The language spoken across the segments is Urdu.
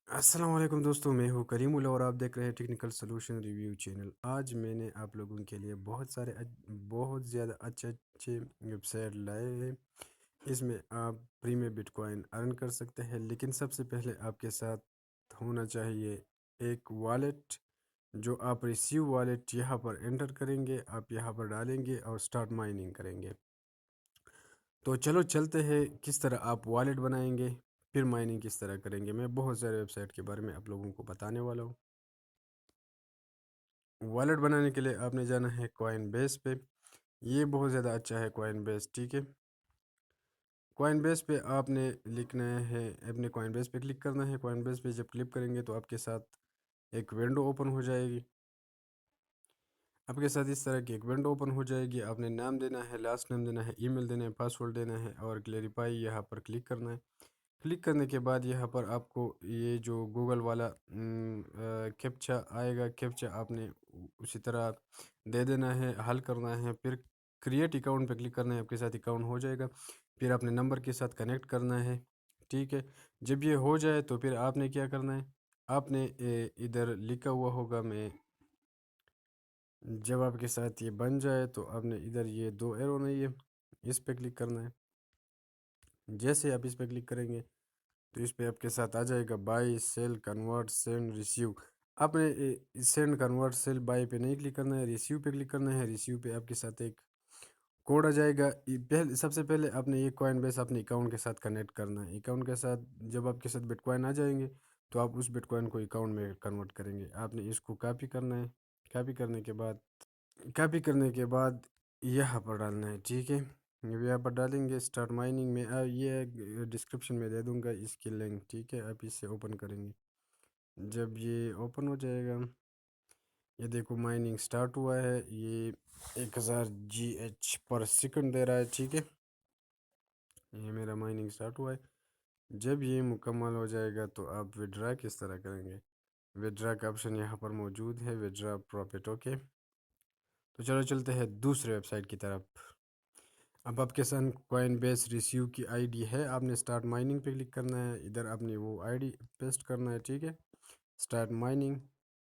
السلام علیکم دوستوں، میں ہوں کریم اللہ اور آپ دیکھ رہے ہیں ٹیکنیکل سلوشن ریویو چینل۔ آج میں نے آپ لوگوں کے لیے بہت زیادہ اچھے ویب سائٹ لائے ہیں۔ اس میں آپ فری میں بٹ کوائن ارن کر سکتے ہیں، لیکن سب سے پہلے آپ کے ساتھ ہونا چاہیے ایک والیٹ، جو آپ ریسیو والیٹ یہاں پر انٹر کریں گے، آپ یہاں پر ڈالیں گے اور سٹارٹ مائننگ کریں گے۔ تو چلو چلتے ہیں کس طرح آپ والیٹ بنائیں گے، پھر مائننگ کس طرح کریں گے۔ میں بہت سارے ویب سائٹ کے بارے میں آپ لوگوں کو بتانے والا ہوں۔ والیٹ بنانے کے لیے آپ نے جانا ہے کوائن بیس پہ۔ یہ بہت زیادہ اچھا ہے کوائن بیس، ٹھیک ہے۔ کوائن بیس پہ آپ نے لکھنا ہے، اپنے کوائن بیس پہ کلک کرنا ہے۔ کوائن بیس پہ جب کلک کریں گے تو آپ کے ساتھ ایک ونڈو اوپن ہو جائے گی۔ آپ کے ساتھ اس طرح کی ایک ونڈو اوپن ہو جائے گی۔ آپ نے نام دینا ہے، لاسٹ نیم دینا ہے، ای میل دینا ہے، پاسورڈ دینا ہے اور کلیریفائی یہاں پر کلک کرنا ہے۔ کلک کرنے کے بعد یہاں پر آپ کو یہ جو گوگل والا کیپچا آئے گا، کیپچا آپ نے اسی طرح دے دینا ہے، حل کرنا ہے۔ پھر کریٹ اکاؤنٹ پہ کلک کرنا ہے، آپ کے ساتھ اکاؤنٹ ہو جائے گا۔ پھر اپنے نمبر کے ساتھ کنیکٹ کرنا ہے، ٹھیک ہے۔ جب یہ ہو جائے تو پھر آپ نے کیا کرنا ہے، آپ نے ادھر لکھا ہوا ہوگا، میں جب آپ کے ساتھ یہ بن جائے تو آپ نے ادھر یہ دو ایرو نہیں ہے، اس پہ کلک کرنا ہے۔ جیسے آپ اس پہ کلک کریں گے تو اس پہ آپ کے ساتھ آ جائے گا buy sell convert send receive. آپ نے سینڈ کنورٹ سیل بائی پہ نہیں کلک کرنا ہے، ریسیو پہ کلک کرنا ہے۔ ریسیو پہ آپ کے ساتھ ایک کوڈ آ جائے گا۔ سب سے پہلے آپ نے یہ کوائن بیس اپنے اکاؤنٹ کے ساتھ کنیکٹ کرنا ہے۔ اکاؤنٹ کے ساتھ جب آپ کے ساتھ بٹ کوائن آ جائیں گے تو آپ اس بٹ کوائن کو اکاؤنٹ میں کنورٹ کریں گے۔ آپ نے اس کو کاپی کرنا ہے، کاپی کرنے کے بعد یہاں پر ڈالنا ہے، ٹھیک ہے۔ یہاں پر ڈالیں گے اسٹارٹ مائننگ میں، یہ ڈسکرپشن میں دے دوں گا اس کی لنک، ٹھیک ہے۔ آپ اس سے اوپن کریں گے، جب یہ اوپن ہو جائے گا، یہ دیکھو مائننگ سٹارٹ ہوا ہے، یہ 1000 پر سیکنڈ دے رہا ہے، ٹھیک ہے۔ یہ میرا مائننگ سٹارٹ ہوا ہے۔ جب یہ مکمل ہو جائے گا تو آپ وڈرا کس طرح کریں گے، وڈرا کا آپشن یہاں پر موجود ہے، وڈرا پروفٹ، اوکے۔ تو چلو چلتے ہیں دوسرے ویب سائٹ کی طرف۔ اب آپ کے ساتھ کوائن بیس ریسیو کی آئی ڈی ہے، آپ نے اسٹارٹ مائننگ پہ کلک کرنا ہے، ادھر آپ نے وہ آئی ڈی پیسٹ کرنا ہے، ٹھیک ہے۔ اسٹارٹ مائننگ،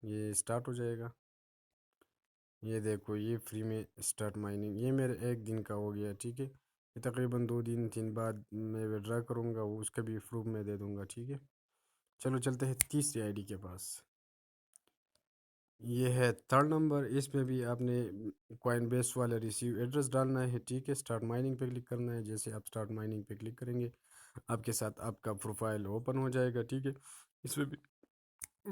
یہ اسٹارٹ ہو جائے گا۔ یہ دیکھو یہ فری میں اسٹارٹ مائننگ، یہ میرے ایک دن کا ہو گیا، ٹھیک ہے۔ یہ تقریباً 2 دن بعد میں وڈرا کروں گا، وہ اس کا بھی پروف میں دے دوں گا، ٹھیک ہے۔ چلو چلتے ہیں تیسری آئی ڈی کے پاس۔ یہ ہے تھرڈ نمبر، اس پہ بھی آپ نے کوائن بیس والا ریسیو ایڈریس ڈالنا ہے، ٹھیک ہے۔ اسٹارٹ مائننگ پہ کلک کرنا ہے، جیسے آپ اسٹارٹ مائننگ پہ کلک کریں گے آپ کے ساتھ آپ کا پروفائل اوپن ہو جائے گا، ٹھیک ہے۔ اس میں بھی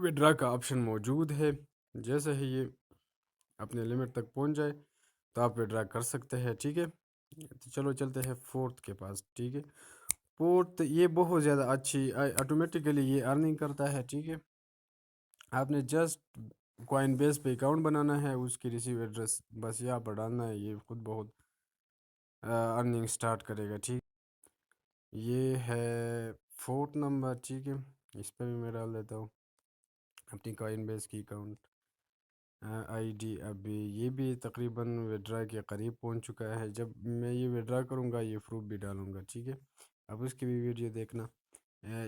وڈرا کا آپشن موجود ہے، جیسے ہی یہ اپنے لیمٹ تک پہنچ جائے تو آپ وڈرا کر سکتے ہیں، ٹھیک ہے۔ تو چلو چلتے ہیں فورتھ کے پاس، ٹھیک ہے۔ فورتھ یہ بہت زیادہ اچھی آٹومیٹیکلی یہ ارننگ کرتا ہے، ٹھیک ہے۔ آپ نے جسٹ کوائن بیس پہ اکاؤنٹ بنانا ہے، اس کی ریسیو ایڈریس بس یہاں پر ڈالنا ہے، یہ خود بہت ارننگ سٹارٹ کرے گا، ٹھیک۔ یہ ہے فورتھ نمبر، ٹھیک ہے۔ اس پہ بھی میں ڈال دیتا ہوں اپنی کوائن بیس کی اکاؤنٹ آئی ڈی۔ اب یہ بھی تقریباً وڈرا کے قریب پہنچ چکا ہے۔ جب میں یہ وڈرا کروں گا یہ پروف بھی ڈالوں گا، ٹھیک ہے۔ اب اس کی بھی ویڈیو دیکھنا۔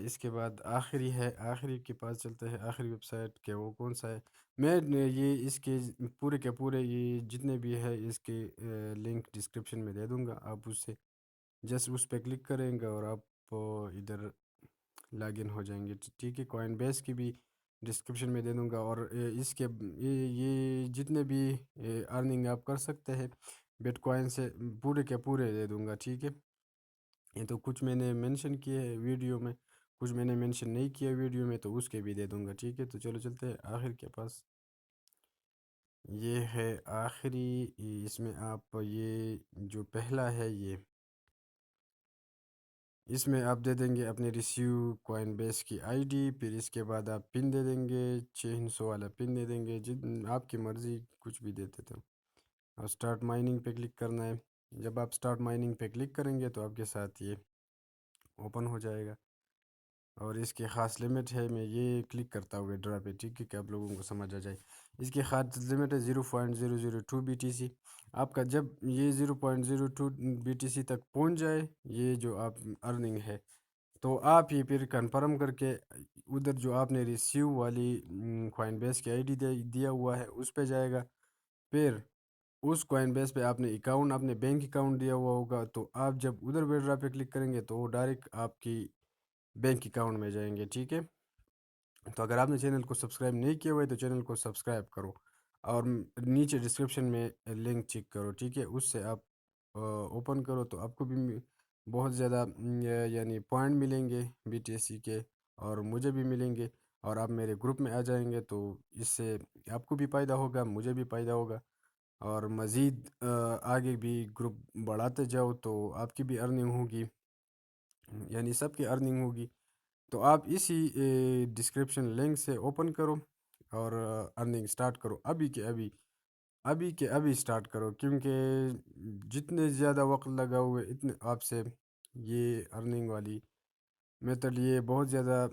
اس کے بعد آخری ہے، آخری کے پاس چلتے ہیں، آخری ویب سائٹ کہ وہ کون سا ہے۔ میں یہ اس کے پورے کے پورے یہ جتنے بھی ہے اس کے لنک ڈسکرپشن میں دے دوں گا، آپ اس سے جسٹ اس پہ کلک کریں گے اور آپ ادھر لاگ ان ہو جائیں گے، ٹھیک ہے۔ کوائن بیس کی بھی ڈسکرپشن میں دے دوں گا، اور اس کے یہ جتنے بھی ارننگ آپ کر سکتے ہیں بٹ کوائن سے پورے کے پورے دے دوں گا، ٹھیک ہے۔ یہ تو کچھ میں نے مینشن کیے ہیں ویڈیو میں، کچھ میں نے مینشن نہیں کیا ویڈیو میں، تو اس کے بھی دے دوں گا، ٹھیک ہے۔ تو چلو چلتے ہیں آخر کے پاس۔ یہ ہے آخری، اس میں آپ یہ جو پہلا ہے یہ اس میں آپ دے دیں گے اپنے ریسیو کوائن بیس کی آئی ڈی، پھر اس کے بعد آپ پن دے دیں گے، 600 والا پن دے دیں گے، آپ کی مرضی کچھ بھی دیتے تھے۔ اور اسٹارٹ مائننگ پہ کلک کرنا ہے۔ جب آپ اسٹارٹ مائننگ پہ کلک کریں گے تو آپ کے ساتھ یہ اوپن ہو جائے گا، اور اس کی خاص لمٹ ہے، میں یہ کلک کرتا ہوں وڈرا پہ، ٹھیک ہے، کہ آپ لوگوں کو سمجھ آ جائے۔ اس کی خاص لمٹ ہے 0.002 BTC۔ آپ کا جب یہ 0.02 BTC تک پہنچ جائے، یہ جو آپ ارننگ ہے، تو آپ یہ پھر کنفرم کر کے ادھر جو آپ نے ریسیو والی کوائن بیس کی آئی ڈی دیا ہوا ہے اس پہ جائے گا. پھر اس کوائن بیس پہ آپ نے اکاؤنٹ اپنے بینک اکاؤنٹ دیا ہوا ہوگا، تو آپ جب ادھر ویڈرا پہ کلک کریں گے تو وہ ڈائریکٹ آپ کی بینک اکاؤنٹ میں جائیں گے. ٹھیک ہے، تو اگر آپ نے چینل کو سبسکرائب نہیں کیا ہوا ہے تو چینل کو سبسکرائب کرو، اور نیچے ڈسکرپشن میں لنک چیک کرو. ٹھیک ہے، اس سے آپ اوپن کرو تو آپ کو بھی بہت زیادہ یعنی پوائنٹ ملیں گے بی ٹی ایس سی کے، اور مجھے بھی ملیں گے. اور آپ میرے گروپ میں آ جائیں گے تو اس سے آپ کو بھی فائدہ ہوگا، مجھے بھی فائدہ ہوگا، اور مزید آگے بھی گروپ بڑھاتے جاؤ تو آپ کی بھی ارننگ ہوگی، یعنی سب کی ارننگ ہوگی. تو آپ اسی ڈسکرپشن لنک سے اوپن کرو اور ارننگ سٹارٹ کرو ابھی کے ابھی، ابھی کے ابھی سٹارٹ کرو، کیونکہ جتنے زیادہ وقت لگا ہوئے اتنے آپ سے یہ ارننگ والی میتھڈ یہ بہت زیادہ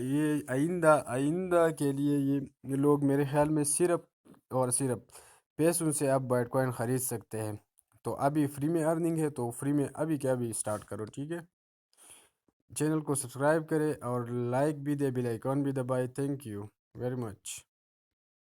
یہ آئندہ کے لیے یہ لوگ میرے خیال میں صرف اور صرف پیسوں سے آپ بائٹ کوائن خرید سکتے ہیں. تو ابھی فری میں ارننگ ہے تو فری میں ابھی کے ابھی سٹارٹ کرو. ٹھیک ہے، چینل کو سبسکرائب کرے اور لائک بھی دے، بیل آئیکن بھی دبائے. Thank you very much.